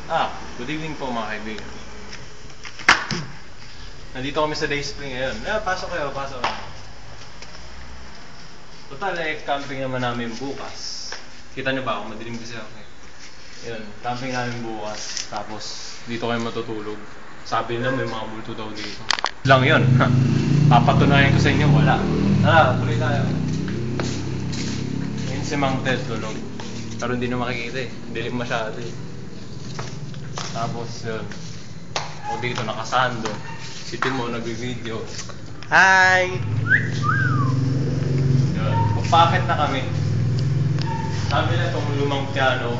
Good evening po mga kaibigan. Nandito kami sa day spring ngayon. Pasok kayo, pasok kayo. Total camping naman namin bukas. Kita nyo ba ako? Madilim kasi ako. Yun, camping namin bukas. Tapos dito kayo matutulog. Sabi nila may mga multo daw dito. Lang yun. Papatunayan ko sa inyo, wala. Tuloy tayo. Ngayon si Mang Ted tulog. Pero hindi na makikita eh. Dilim masyado eh. Tapos yun. O dito nakasando. Si Timo nag-video. Hi! Yun. Pagpakit na kami. Sabi na itong lumang piano.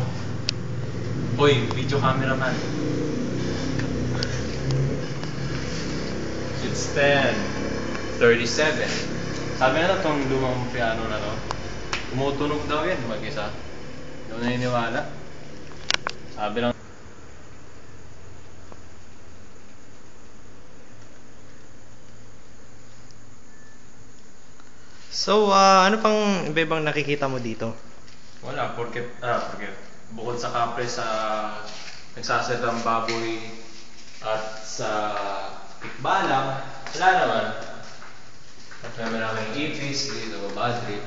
Hoy, video cameraman. It's 10:37. Sabi na itong lumang piano na to. Tumutunog daw yan mag-isa. Hindi ko naniniwala. Sabi lang. So, ano pang iba-ibang nakikita mo dito? Wala, porket bukod sa kapre sa nagsasalitang baboy at sa tikbalang, wala naman. At naman namin ipis, dito, bad trip.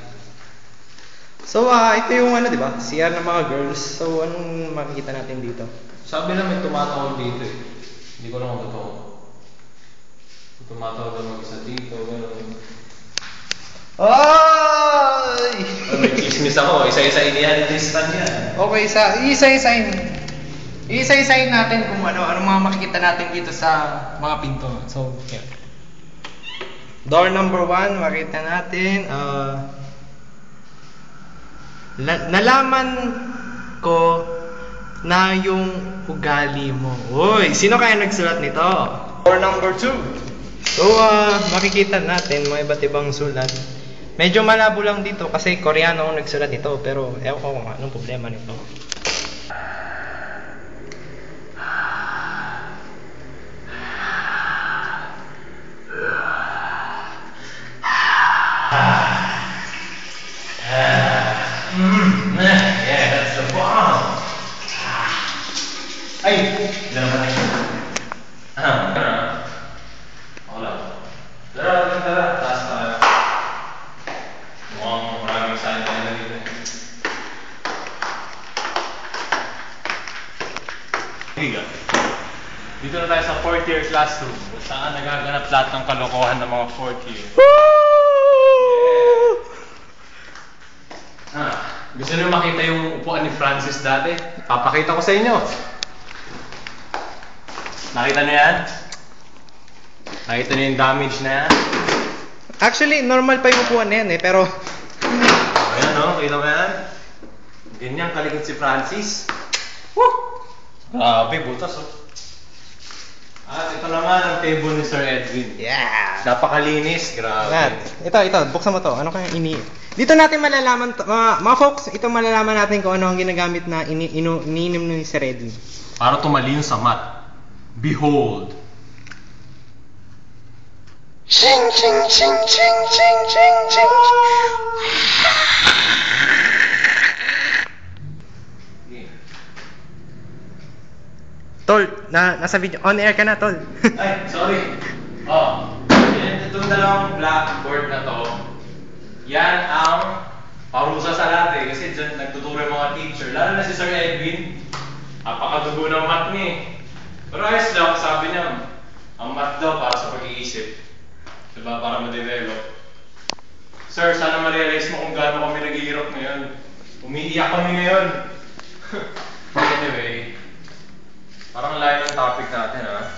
So, ito yung ano, di ba? CR ng mga girls. So, anong makikita natin dito? Sabi na may tumatawag dito eh. Hindi ko na kung totoo. Tumatawag daw mag-isa dito, gano'n. Ay! May chismis ako, isa-isa inihan-listan yan. Okay, isa-isahin natin kung ano mga makikita natin dito sa mga pinto. So, yeah. Door number 1, makita natin. Nalaman ko na yung ugali mo. Uy, sino kaya nagsulat nito? Door number 2. So, makikita natin mga iba't ibang sulat. Medyo malabo lang dito kasi Koreano ang nagsulat nito, pero ewan ko kung anong problema nito. Yeah, that's the bomb. Ay, diyan naman tayo. Wala. Tara, taas tayo. Mukhang maraming sign tayo na dito. Dito na tayo sa 4th year classroom, saan nagaganap lahat ng kalokohan ng mga 4th year. Gusto niyo makita yung upuan ni Francis dati? Papakita ko sa inyo. Nakita niyo yan? Nakita niyo yung damage na yan? Actually, normal pa yung upuan na yan pero... Ayan o, kita mo yan? Ganyan kalikot si Francis. Woo! Grabe, butas o. At ito naman ang table ni Sir Edwin. Yeah! Napakalinis, grabe. Ito, buksan mo to. Ano kaya Dito natin malalaman, mga folks, ito malalaman natin kung ano ang ginagamit na iniinom ni Sir Edwin. Para tumalino sa mat. Behold! Ching, ching, ching, ching, ching, ching, ching. Tol, nasa video, on air ka na, Tol. Ay, sorry. Itong dalawang blackboard na to, yan ang parusa sa lahat eh. Kasi dyan nagtuturo yung mga teacher. Lalo na si Sir Edwin. Napakadugo ng math niya eh. Pero ayos lang, sabi niya, ang math daw para sa pag-iisip. Diba? Para ma-develop. Sir, sana ma-realize mo kung gaano kami naghihirap ngayon. Umiiyak kami ngayon. Anyway, parang layo ng topic natin ha.